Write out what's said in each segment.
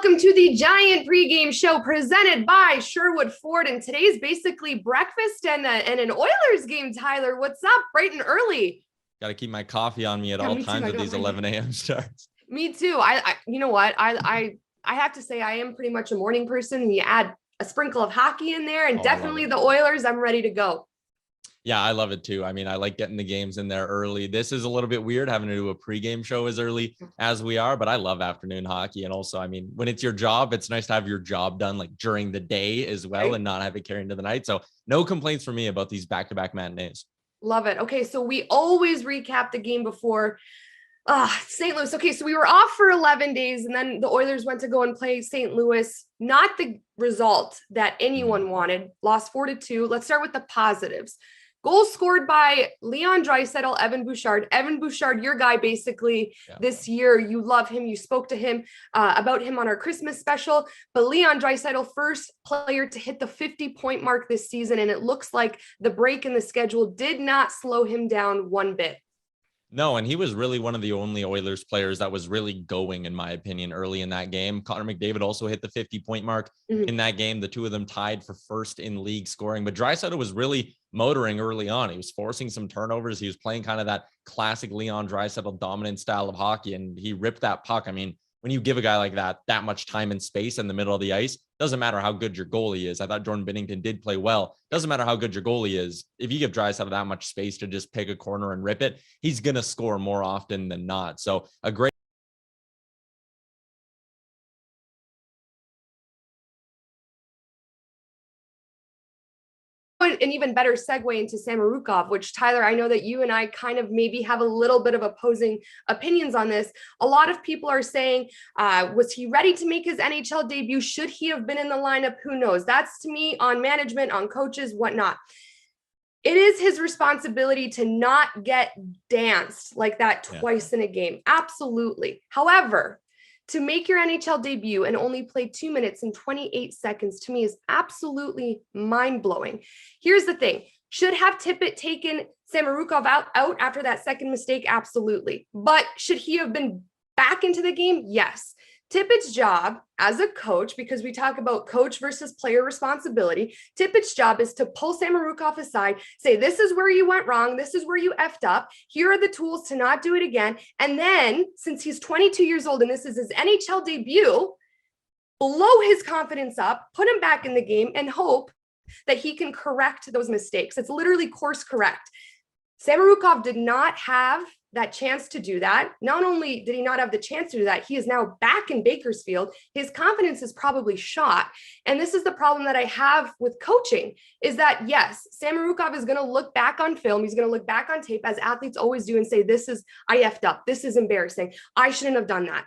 welcome to the Giant pregame show presented by Sherwood Ford. And today's basically breakfast and an Oilers game, Tyler. What's up? Bright and early. Got to keep my coffee on me at all times with these 11 a.m. starts. Me too. I you know what? I have to say I am pretty much a morning person. You add a sprinkle of hockey in there and definitely the Oilers, I'm ready to go. Yeah, I love it too. I mean, I like getting the games in there early. This is a little bit weird having to do a pregame show as early as we are, but I love afternoon hockey. And also, I mean, when it's your job, it's nice to have your job done like during the day as well and not have it carry into the night. So no complaints for me about these back-to-back matinees. Love it. Okay, so we always recap the game before St. Louis. Okay, so we were off for 11 days and then the Oilers went to go and play St. Louis. Not the result that anyone wanted. Lost 4-2. Let's start with the positives. Goals scored by Leon Draisaitl, Evan Bouchard. Evan Bouchard, your guy basically this year. You love him. You spoke to him about him on our Christmas special. But Leon Draisaitl, first player to hit the 50-point mark this season. And it looks like the break in the schedule did not slow him down one bit. No, and he was really one of the only Oilers players that was really going, in my opinion, early in that game. Connor McDavid also hit the 50-point mark in that game. The two of them tied for first in league scoring, but Draisaitl was really motoring early on. He was forcing some turnovers. He was playing kind of that classic Leon Draisaitl dominant style of hockey, and he ripped that puck. I mean, when you give a guy like that much time and space in the middle of the ice, doesn't matter how good your goalie is. I thought Jordan Binnington did play well. Doesn't matter how good your goalie is. If you give Draisaitl that much space to just pick a corner and rip it, he's going to score more often than not. So a great an even better segue into Samorukov, which Tyler, I know that you and I kind of maybe have a little bit of opposing opinions on this. A lot of people are saying, was he ready to make his NHL debut? Should he have been in the lineup? Who knows? That's to me on management, on coaches, whatnot. It is his responsibility to not get danced like that twice in a game. Absolutely. However, to make your NHL debut and only play 2 minutes and 28 seconds to me is absolutely mind-blowing. Here's the thing. Should have Tippett taken Samorukov out after that second mistake? Absolutely. But should he have been back into the game? Yes. Tippett's job as a coach, because we talk about coach versus player responsibility, Tippett's job is to pull Samorukov aside, say, this is where you went wrong. This is where you effed up. Here are the tools to not do it again. And then since he's 22 years old and this is his NHL debut, blow his confidence up, put him back in the game and hope that he can correct those mistakes. It's literally course correct. Samorukov did not have that chance to do that. Not only did he not have the chance to do that, he is now back in Bakersfield. His confidence is probably shot. And this is the problem that I have with coaching is that, yes, Samorukov is going to look back on film. He's going to look back on tape as athletes always do and say, I effed up. This is embarrassing. I shouldn't have done that.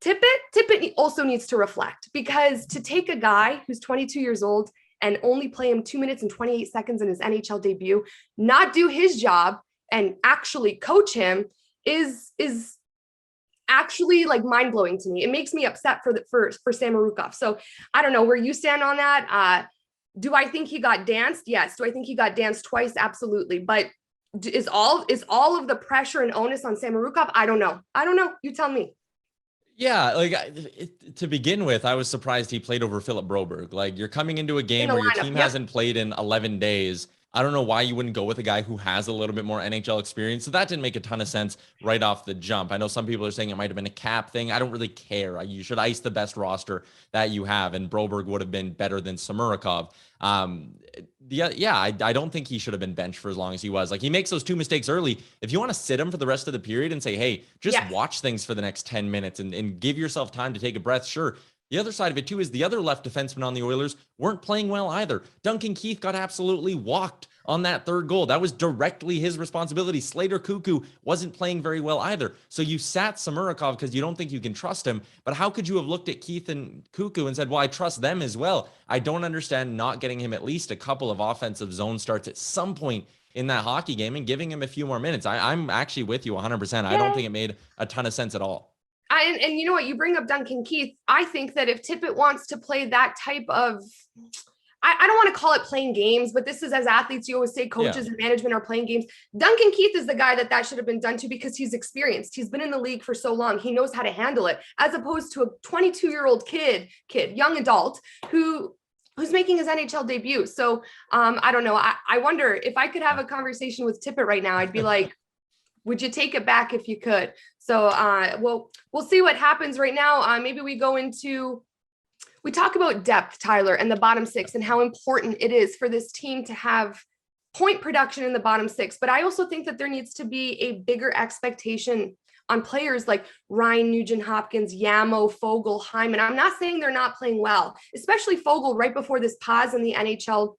Tippett also needs to reflect, because to take a guy who's 22 years old and only play him 2 minutes and 28 seconds in his NHL debut, not do his job and actually coach him is actually like mind-blowing to me. It makes me upset for Samorukov. So I don't know where you stand on that. Do I think he got danced? Yes. Do I think he got danced twice? Absolutely. But is all of the pressure and onus on Samorukov? I don't know. You tell me. Yeah, to begin with, I was surprised he played over Philip Broberg. Like, you're coming into a game where your team hasn't played in 11 days. I don't know why you wouldn't go with a guy who has a little bit more NHL experience. So that didn't make a ton of sense right off the jump. I know some people are saying it might have been a cap thing. I don't really care. You should ice the best roster that you have, and Broberg would have been better than Samorukov. I don't think he should have been benched for as long as he was. Like, he makes those two mistakes early. If you want to sit him for the rest of the period and say, hey, just watch things for the next 10 minutes and give yourself time to take a breath, sure. The other side of it, too, is the other left defensemen on the Oilers weren't playing well either. Duncan Keith got absolutely walked on that third goal. That was directly his responsibility. Slater Koekkoek wasn't playing very well either. So you sat Samorukov because you don't think you can trust him. But how could you have looked at Keith and Koekkoek and said, well, I trust them as well? I don't understand not getting him at least a couple of offensive zone starts at some point in that hockey game and giving him a few more minutes. I'm actually with you 100%. I don't think it made a ton of sense at all. And you know what, you bring up Duncan Keith. I think that if Tippett wants to play that type of, I don't want to call it playing games, but this is, as athletes, you always say coaches and management are playing games. Duncan Keith is the guy that should have been done to, because he's experienced. He's been in the league for so long. He knows how to handle it, as opposed to a 22-year-old kid, young adult who's making his NHL debut. So I don't know. I wonder if I could have a conversation with Tippett right now, I'd be like, would you take it back if you could? So we'll see what happens right now. Maybe we talk about depth, Tyler, and the bottom six, and how important it is for this team to have point production in the bottom six. But I also think that there needs to be a bigger expectation on players like Ryan Nugent-Hopkins, Yamo, Fogle, Hyman. I'm not saying they're not playing well, especially Fogle right before this pause in the NHL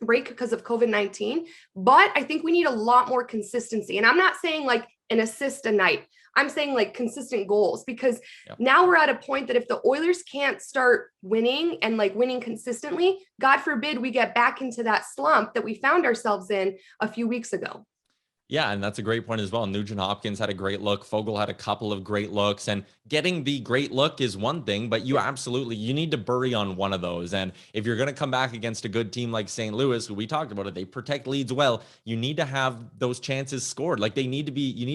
break because of COVID-19. But I think we need a lot more consistency. And I'm not saying like an assist a night. I'm saying like consistent goals, because now we're at a point that if the Oilers can't start winning and like winning consistently, God forbid we get back into that slump that we found ourselves in a few weeks ago. Yeah, and that's a great point as well. Nugent-Hopkins had a great look. Fogle had a couple of great looks, and getting the great look is one thing, but you need to bury on one of those. And if you're going to come back against a good team like St. Louis, who we talked about it, they protect leads well. You need to have those chances scored. Like you need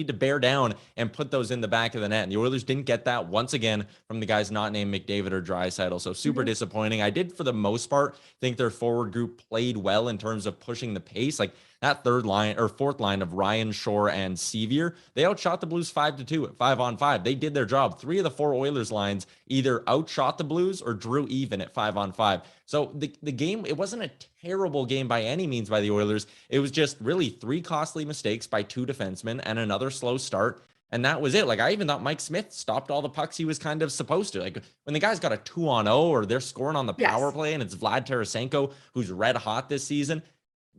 to bear down and put those in the back of the net. And the Oilers didn't get that once again from the guys not named McDavid or Draisaitl. So super disappointing. I did, for the most part, think their forward group played well in terms of pushing the pace. Like that fourth line of Ryan, Shore, and Sevier, they outshot the Blues 5-2 at 5-on-5. They did their job. 3 of the 4 Oilers lines either outshot the Blues or drew even at 5-on-5. So the game, it wasn't a terrible game by any means by the Oilers. It was just really 3 costly mistakes by 2 defensemen and another slow start. And that was it. Like, I even thought Mike Smith stopped all the pucks he was kind of supposed to. Like, when the guy's got a 2-on-0 or they're scoring on the power play and it's Vlad Tarasenko who's red hot this season,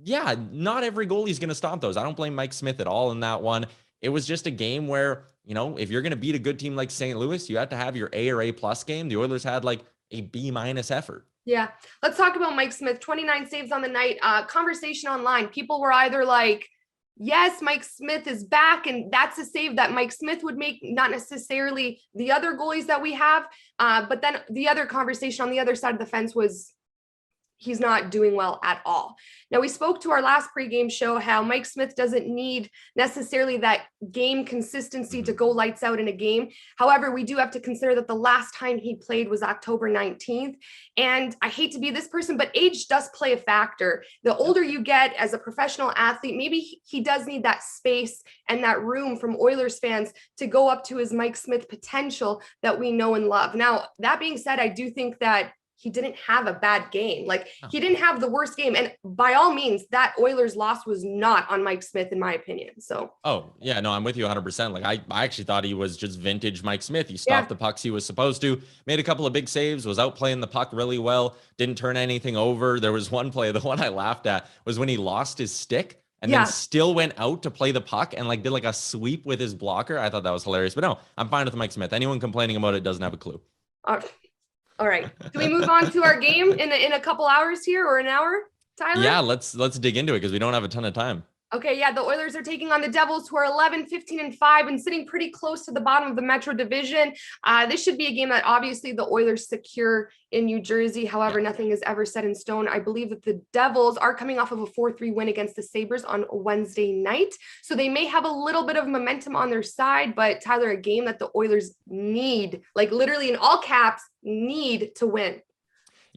yeah, not every goalie's going to stop those. I don't blame Mike Smith at all in that one. It was just a game where, if you're going to beat a good team like St. Louis, you have to have your A or A plus game. The Oilers had like a B- effort. Yeah. Let's talk about Mike Smith. 29 saves on the night. Conversation online. People were either like, yes, Mike Smith is back, and that's a save that Mike Smith would make, not necessarily the other goalies that we have. But then the other conversation on the other side of the fence was, he's not doing well at all. Now, we spoke to our last pregame show how Mike Smith doesn't need necessarily that game consistency to go lights out in a game. However, we do have to consider that the last time he played was October 19th. And I hate to be this person, but age does play a factor. The older you get as a professional athlete, maybe he does need that space and that room from Oilers fans to go up to his Mike Smith potential that we know and love. Now, that being said, I do think that he didn't have a bad game. Like, he didn't have the worst game. And by all means, that Oilers loss was not on Mike Smith, in my opinion. So. Oh, yeah, no, I'm with you 100%. Like, I actually thought he was just vintage Mike Smith. He stopped the pucks he was supposed to, made a couple of big saves, was out playing the puck really well, didn't turn anything over. There was one play, the one I laughed at was when he lost his stick and then still went out to play the puck and like did like a sweep with his blocker. I thought that was hilarious. But no, I'm fine with Mike Smith. Anyone complaining about it doesn't have a clue. All right. Can we move on to our game in a couple hours here, or an hour, Tyler? Yeah, let's dig into it because we don't have a ton of time. Okay, yeah, the Oilers are taking on the Devils, who are 11-15-5 and sitting pretty close to the bottom of the Metro Division. This should be a game that obviously the Oilers secure in New Jersey. However, nothing is ever set in stone. I believe that the Devils are coming off of a 4-3 win against the Sabres on Wednesday night. So they may have a little bit of momentum on their side, but Tyler, a game that the Oilers need, like literally in all caps, need to win.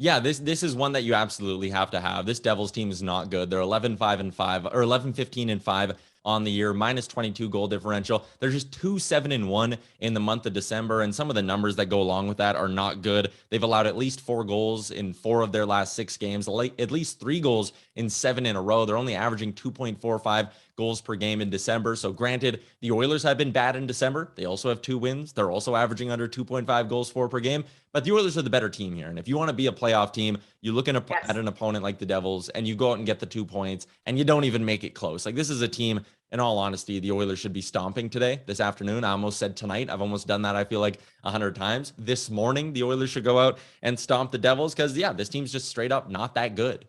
Yeah, this is one that you absolutely have to have. This Devils team is not good. They're 11-5-5 or 11-15-5 on the year, minus 22 goal differential. They're just 2-7-1 in the month of December, and some of the numbers that go along with that are not good. They've allowed at least 4 goals in 4 of their last 6 games, at least 3 goals in 7 in a row. They're only averaging 2.45 goals per game in December. So granted, the Oilers have been bad in December. They also have 2 wins. They're also averaging under 2.5 goals for per game, but the Oilers are the better team here. And if you want to be a playoff team, you look at an opponent like the Devils and you go out and get the 2 points and you don't even make it close. Like, this is a team, in all honesty, the Oilers should be stomping this afternoon. I almost said tonight. I've almost done that, I feel like, 100 times. This morning, the Oilers should go out and stomp the Devils because, this team's just straight up not that good.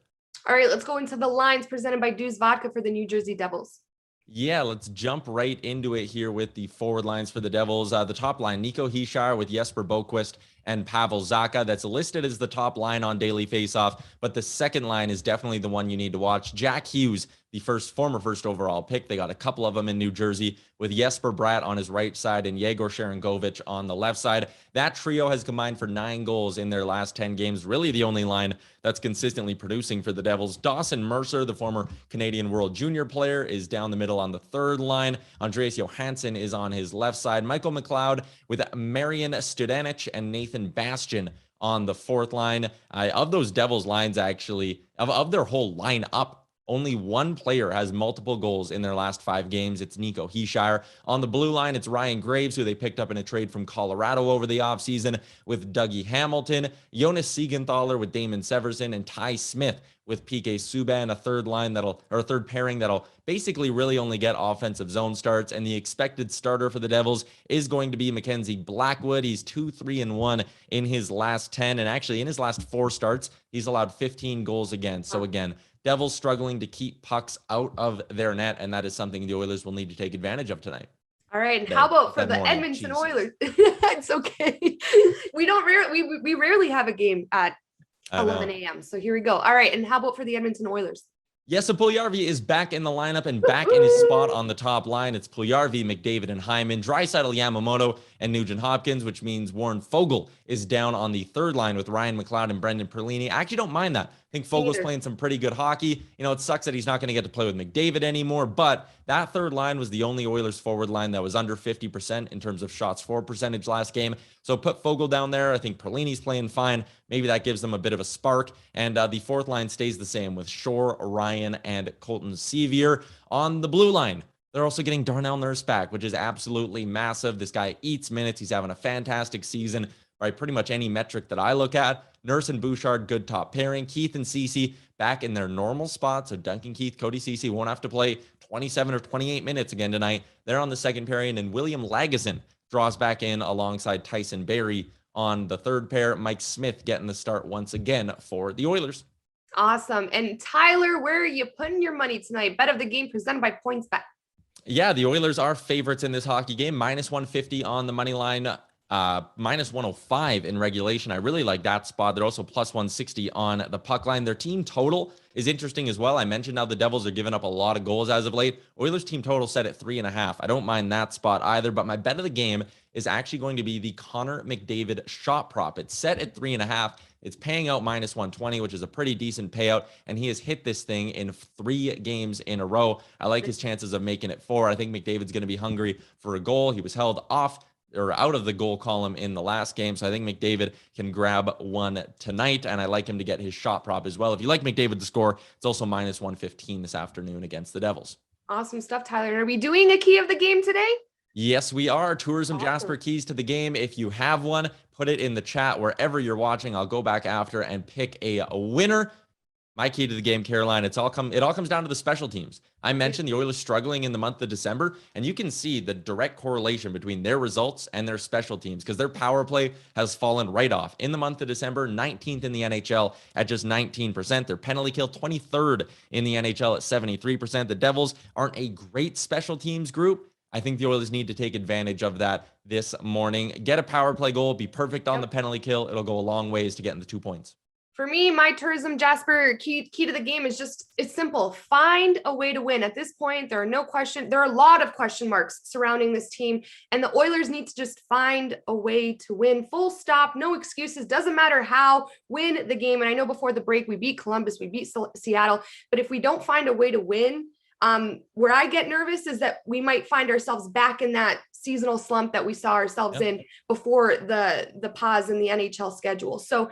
All right, let's go into the lines presented by Deuce Vodka for the New Jersey Devils. Yeah, let's jump right into it here with the forward lines for the Devils. The top line, Nico Hischier with Jesper Boqvist and Pavel Zacha. That's listed as the top line on Daily Faceoff, but the second line is definitely the one you need to watch. Jack Hughes, the former first overall pick. They got a couple of them in New Jersey with Jesper Bratt on his right side and Yegor Sharangovich on the left side. That trio has combined for 9 goals in their last 10 games. Really the only line that's consistently producing for the Devils. Dawson Mercer, the former Canadian World Junior player, is down the middle on the third line. Andreas Johansson is on his left side. Michael McLeod with Marian Studenic and Nathan Bastian on the fourth line. Of those Devils lines, actually, of their whole lineup, only one player has multiple goals in their last 5 games. It's Nico Hischier. On the blue line, it's Ryan Graves, who they picked up in a trade from Colorado over the offseason with Dougie Hamilton, Jonas Siegenthaler with Damon Severson, and Ty Smith with PK Subban, a third pairing that'll basically really only get offensive zone starts. And the expected starter for the Devils is going to be Mackenzie Blackwood. He's 2-3-1 in his last 10, and actually in his last 4 starts, he's allowed 15 goals against. So again, Devils struggling to keep pucks out of their net, and that is something the Oilers will need to take advantage of tonight. All right, and how about for the Edmonton Oilers? It's okay. We rarely have a game at 11 a.m. So here we go. All right, and how about for the Edmonton Oilers? Jesse Puljujarvi is back in the lineup and back in his spot on the top line. It's Puljujarvi, McDavid, and Hyman, Draisaitl, Yamamoto, and Nugent Hopkins, which means Warren Foegele is down on the third line with Ryan McLeod and Brendan Perlini. I actually don't mind that. I think Fogel's playing some pretty good hockey. You know, it sucks that he's not going to get to play with McDavid anymore, but that third line was the only Oilers forward line that was under 50% in terms of shots for percentage last game. So put Foegele down there. I think Perlini's playing fine. Maybe that gives them a bit of a spark. And the fourth line stays the same with Shore, Ryan, and Colton Sevier. On the blue line, they're also getting Darnell Nurse back, which is absolutely massive. This guy eats minutes. He's having a fantastic season, right? Pretty much any metric that I look at. Nurse and Bouchard, good top pairing. Keith and Ceci back in their normal spots. So Duncan Keith, Cody Ceci won't have to play 27 or 28 minutes again tonight. They're on the second pairing, and William Lagesson draws back in alongside Tyson Barrie on the third pair. Mike Smith getting the start once again for the Oilers. Awesome. And Tyler, where are you putting your money tonight? Bet of the game presented by PointsBet. Yeah, the Oilers are favorites in this hockey game. Minus 150 on the money line. Minus 105 in regulation. I really like that spot. They're also plus 160 on the puck line. Their team total is interesting as well. I mentioned how the Devils are giving up a lot of goals as of late. Oilers team total set at 3.5. I don't mind that spot either, but my bet of the game is actually going to be the Connor McDavid shot prop. It's set at 3.5. It's paying out minus 120, which is a pretty decent payout, and he has hit this thing in 3 games in a row. I like his chances of making it 4. I think McDavid's going to be hungry for a goal. He was held off or out of the goal column in the last game. So I think McDavid can grab one tonight, and I like him to get his shot prop as well. If you like McDavid to score, it's also minus 115 this afternoon against the Devils. Awesome stuff, Tyler. Are we doing a key of the game today? Yes, we are. Tourism awesome. Jasper keys to the game. If you have one, put it in the chat wherever you're watching. I'll go back after and pick a winner. My key to the game, Caroline, it all comes down to the special teams. I mentioned the Oilers struggling in the month of December, and you can see the direct correlation between their results and their special teams because their power play has fallen right off. In the month of December, 19th in the NHL at just 19%. Their penalty kill, 23rd in the NHL at 73%. The Devils aren't a great special teams group. I think the Oilers need to take advantage of that this morning. Get a power play goal, be perfect on the penalty kill. It'll go a long ways to getting the 2 points. For me, my Tourism Jasper key to the game is it's simple. Find a way to win. At this point, there are a lot of question marks surrounding this team, and the Oilers need to just find a way to win. Full stop, no excuses. Doesn't matter how, win the game. And I know before the break, we beat Columbus, we beat Seattle, but if we don't find a way to win, where I get nervous is that we might find ourselves back in that seasonal slump that we saw ourselves in before the pause in the NHL schedule. So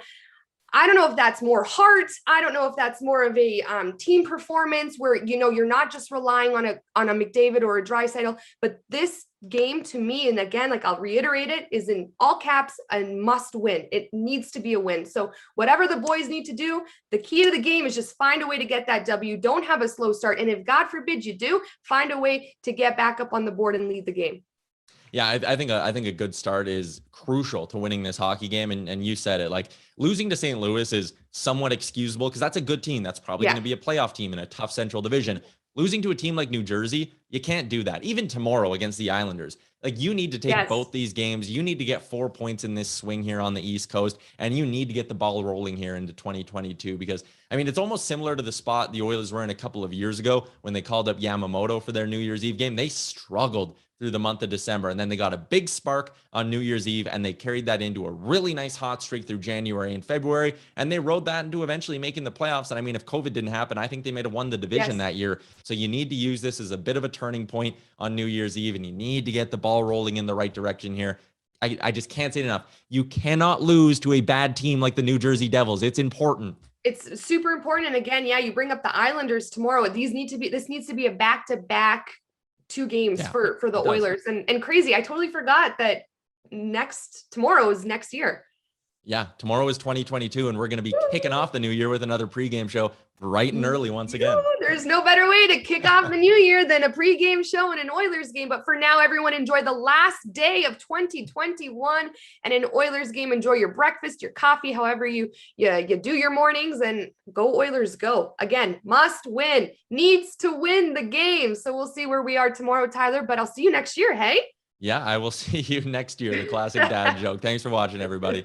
I don't know if that's more heart. I don't know if that's more of a team performance where, you're not just relying on a McDavid or a Draisaitl, but this game to me, and again, like I'll reiterate it, is in all caps a must win. It needs to be a win. So whatever the boys need to do, the key to the game is just find a way to get that W. Don't have a slow start. And if God forbid you do, find a way to get back up on the board and lead the game. Yeah, I think a good start is crucial to winning this hockey game. And you said it, like losing to St. Louis is somewhat excusable because that's a good team. That's probably going to be a playoff team in a tough Central Division. Losing to a team like New Jersey, you can't do that. Even tomorrow against the Islanders, like you need to take both these games. You need to get 4 points in this swing here on the East Coast, and you need to get the ball rolling here into 2022 because, I mean, it's almost similar to the spot the Oilers were in a couple of years ago when they called up Yamamoto for their New Year's Eve game. They struggled through the month of December, and then they got a big spark on New Year's Eve, and they carried that into a really nice hot streak through January and February, and they rode that into eventually making the playoffs. And I mean, if COVID didn't happen, I think they might have won the division that year. So you need to use this as a bit of a turning point on New Year's Eve, and you need to get the ball rolling in the right direction here. I just can't say it enough. You cannot lose to a bad team like the New Jersey Devils. It's important. It's super important. And again, you bring up the Islanders tomorrow. This needs to be a back-to-back 2 games for the Oilers. And crazy, I totally forgot that tomorrow is next year. Yeah, tomorrow is 2022, and we're going to be kicking off the new year with another pregame show bright and early once again. There's no better way to kick off the new year than a pregame show and an Oilers game. But for now, everyone enjoy the last day of 2021 and an Oilers game. Enjoy your breakfast, your coffee, however you do your mornings, and go Oilers go. Again, must win, needs to win the game. So we'll see where we are tomorrow, Tyler, but I'll see you next year. Hey? Yeah, I will see you next year. The classic dad joke. Thanks for watching, everybody.